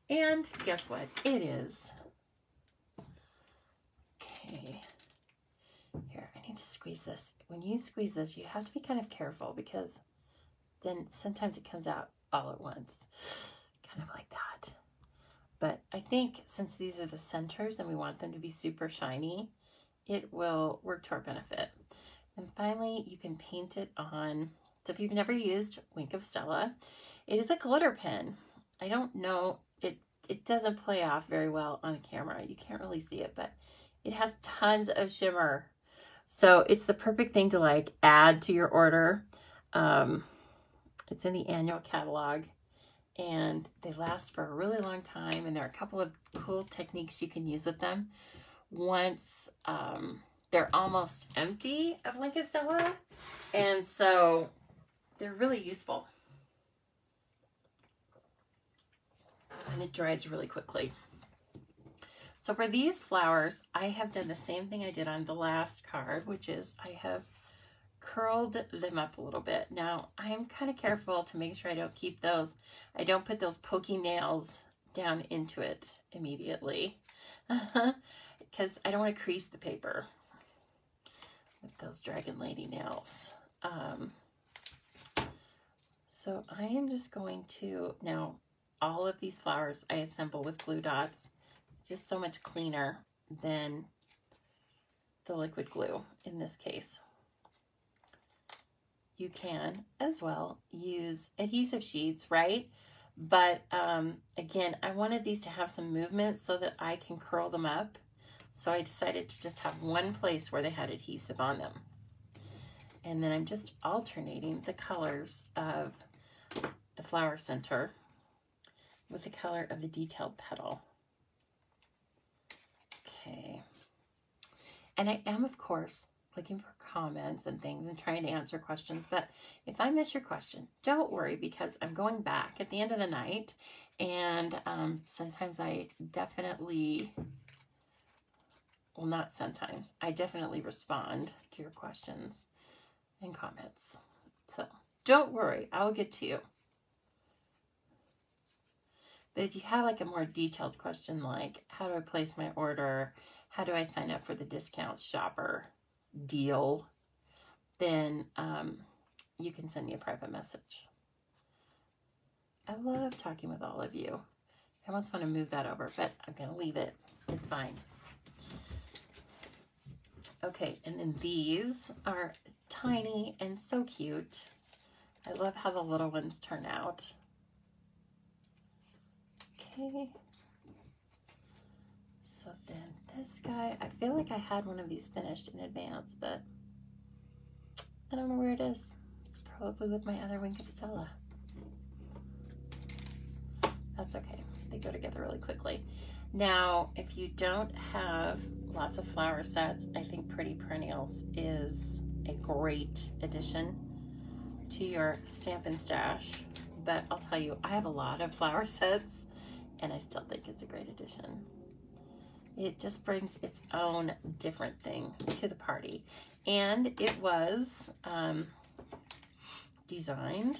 And guess what? It is. Okay. Here, I need to squeeze this. When you squeeze this, you have to be kind of careful because then sometimes it comes out all at once. Kind of like that. But I think since these are the centers and we want them to be super shiny, it will work to our benefit. And finally, you can paint it on. So if you've never used Wink of Stella, it is a glitter pen. I don't know, it doesn't play off very well on camera. You can't really see it, but it has tons of shimmer. So it's the perfect thing to like add to your order. It's in the annual catalog. And they last for a really long time, and there are a couple of cool techniques you can use with them. Once they're almost empty of Wink of Stella, and so they're really useful. And it dries really quickly. So for these flowers, I have done the same thing I did on the last card, which is I have curled them up a little bit. Now, I am kind of careful to make sure I don't keep those. I don't put those pokey nails down into it immediately because I don't want to crease the paper with those Dragon Lady nails. So I am just going to, now all of these flowers I assemble with glue dots, just so much cleaner than the liquid glue in this case. You can as well use adhesive sheets, right? But again, I wanted these to have some movement so that I can curl them up. So I decided to just have one place where they had adhesive on them. And then I'm just alternating the colors of the flower center with the color of the detailed petal. Okay. And I am, of course, looking for comments and things and trying to answer questions. But if I miss your question, don't worry, because I'm going back at the end of the night, and sometimes I definitely, well, not sometimes, I definitely respond to your questions and comments. So don't worry, I'll get to you. But if you have like a more detailed question, like how do I place my order? How do I sign up for the discount shopper deal? Then you can send me a private message. I love talking with all of you. I almost want to move that over, but I'm going to leave it. It's fine. Okay, and then these are tiny and so cute. I love how the little ones turn out. Okay. So then this guy, I feel like I had one of these finished in advance, but I don't know where it is. It's probably with my other Wink of Stella. That's okay. They go together really quickly. Now, if you don't have lots of flower sets, I think Pretty Perennials is a great addition to your Stampin' Stash. But I'll tell you, I have a lot of flower sets, and I still think it's a great addition. It just brings its own different thing to the party. And it was designed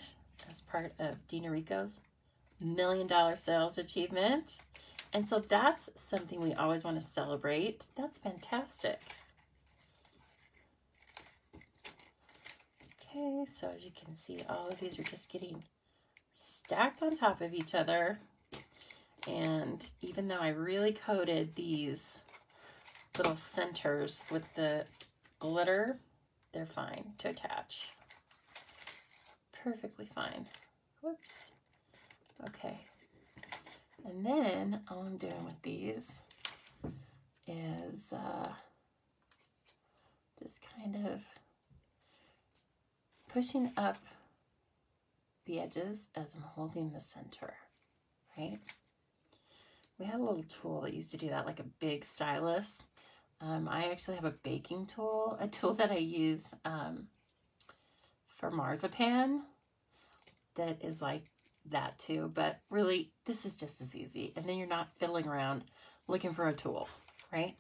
as part of Dina Rico's $1 million sales achievement. And so that's something we always want to celebrate. That's fantastic. Okay, so as you can see, all of these are just getting stacked on top of each other. And even though I really coated these little centers with the glitter, they're fine to attach. Perfectly fine. Whoops. Okay. And then all I'm doing with these is just kind of pushing up the edges as I'm holding the center, right? We had a little tool that used to do that, like a big stylus. I actually have a baking tool, a tool that I use for marzipan that is like that too, but really this is just as easy, and then you're not fiddling around looking for a tool, right?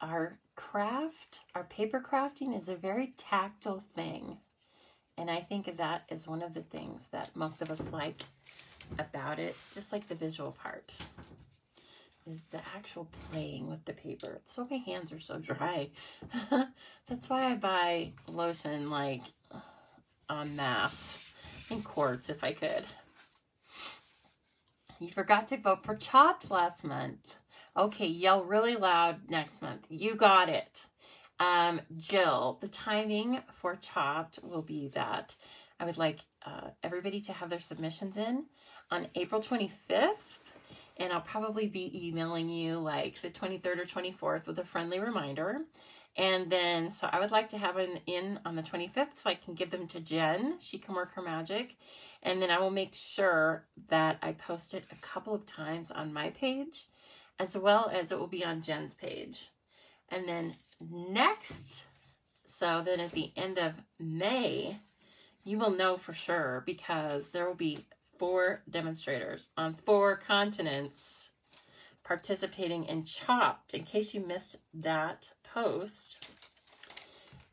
Our paper crafting is a very tactile thing, and I think that is one of the things that most of us like about it, just like the visual part, is the actual playing with the paper. So my hands are so dry. That's why I buy lotion like en masse in quarts if I could. You forgot to vote for Chopped last month. Okay, yell really loud next month. You got it. Jill, the timing for Chopped will be that I would like everybody to have their submissions in on April 25th. And I'll probably be emailing you like the 23rd or 24th with a friendly reminder. And then, so I would like to have them in on the 25th so I can give them to Jen. She can work her magic. And then I will make sure that I post it a couple of times on my page, as well as it will be on Jen's page. And then next, so then at the end of May, you will know for sure, because there will be 4 demonstrators on 4 continents participating in Chopped. In case you missed that post,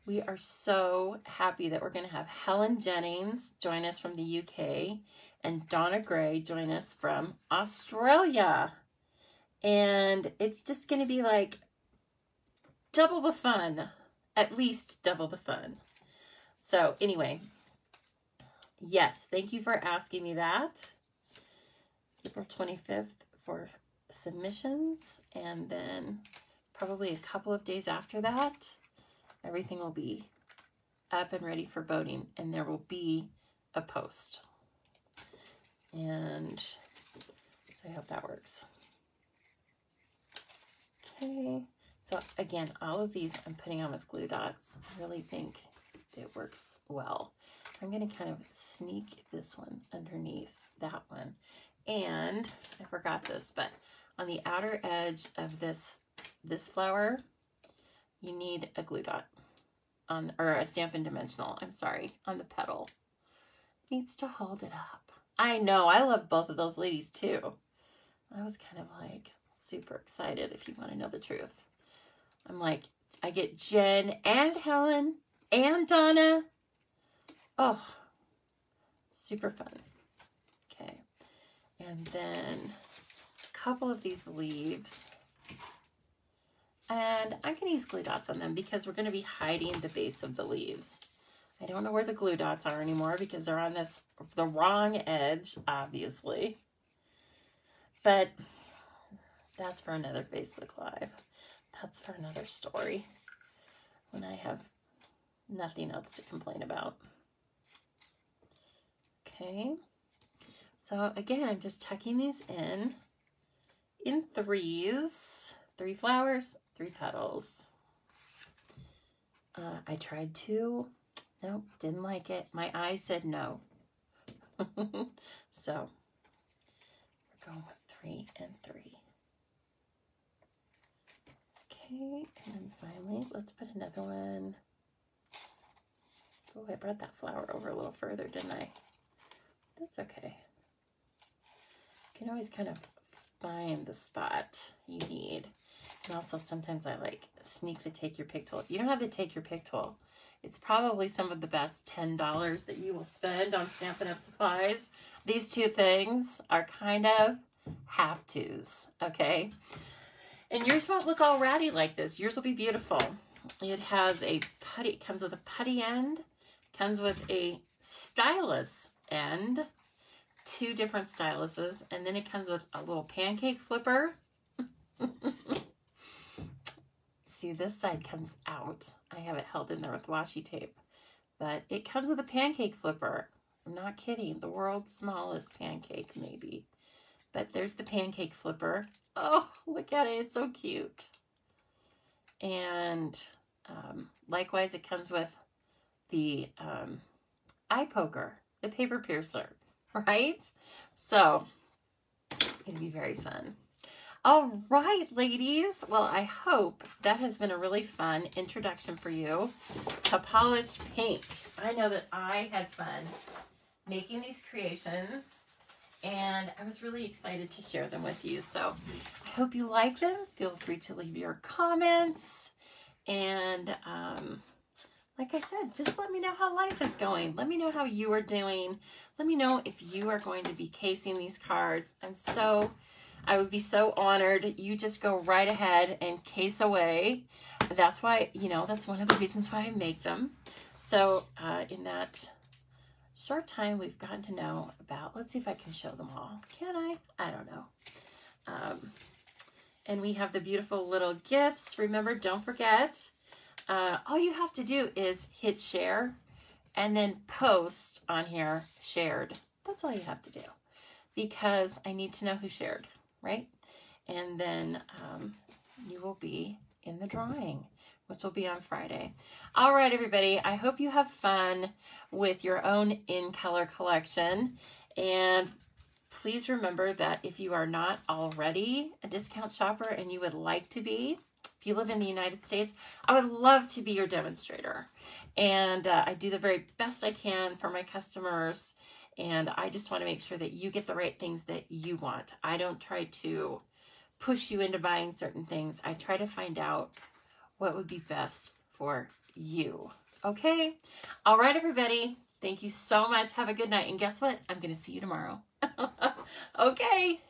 we are so happy that we're going to have Helen Jennings join us from the UK and Donna Gray join us from Australia. And it's just going to be like double the fun, at least double the fun. So anyway, yes, thank you for asking me that. April 25th for submissions, and then probably a couple of days after that, everything will be up and ready for voting, and there will be a post. And so I hope that works. Okay, so again, all of these I'm putting on with glue dots. I really think it works well. I'm going to kind of sneak this one underneath that one. And I forgot this, but on the outer edge of this flower, you need a glue dot on, or a Stampin' Dimensional, I'm sorry, on the petal. It needs to hold it up. I know, I love both of those ladies too. I was kind of like super excited, if you want to know the truth. I'm like, I get Jen and Helen and Donna. Oh, super fun. Okay, and then a couple of these leaves. And I'm going to use glue dots on them because we're going to be hiding the base of the leaves. I don't know where the glue dots are anymore because they're on the wrong edge, obviously. But that's for another Facebook Live. That's for another story when I have nothing else to complain about. Okay. So again, I'm just tucking these in threes. 3 flowers, 3 petals. I tried 2. Nope, didn't like it. My eye said no. So we're going with 3 and 3. Okay, and then finally, let's put another one. Oh, I brought that flower over a little further, didn't I? That's okay. You can always kind of find the spot you need. And also sometimes I like sneak the Take Your Pick tool. If you don't have the Take Your Pick tool, it's probably some of the best $10 that you will spend on Stampin' Up! Supplies. These 2 things are kind of have-tos, okay? And yours won't look all ratty like this. Yours will be beautiful. It has a putty, it comes with a putty end, comes with a stylus end, 2 different styluses, and then it comes with a little pancake flipper. See, this side comes out. I have it held in there with washi tape, but it comes with a pancake flipper. I'm not kidding. The world's smallest pancake, maybe. But there's the pancake flipper. Oh, look at it. It's so cute. And likewise, it comes with the eye poker, the paper piercer, right? So it's going to be very fun. All right, ladies. Well, I hope that has been a really fun introduction for you to Polished Pink. I know that I had fun making these creations, and I was really excited to share them with you. So I hope you like them. Feel free to leave your comments. And like I said, just let me know how life is going. Let me know how you are doing. Let me know if you are going to be casing these cards. I would be so honored. You just go right ahead and case away. That's why, that's one of the reasons why I make them. So in that short time, we've gotten to know about, let's see if I can show them all. Can I? I don't know. And we have the beautiful little gifts. Remember, don't forget, all you have to do is hit share and then post on here, shared. That's all you have to do, because I need to know who shared, right? And then you will be in the drawing, which will be on Friday. All right, everybody, I hope you have fun with your own in color collection. And please remember that if you are not already a discount shopper and you would like to be, if you live in the United States, I would love to be your demonstrator. And I do the very best I can for my customers. And I just want to make sure that you get the right things that you want. I don't try to push you into buying certain things. I try to find out what would be best for you. Okay? All right, everybody. Thank you so much. Have a good night. And guess what? I'm going to see you tomorrow. Okay.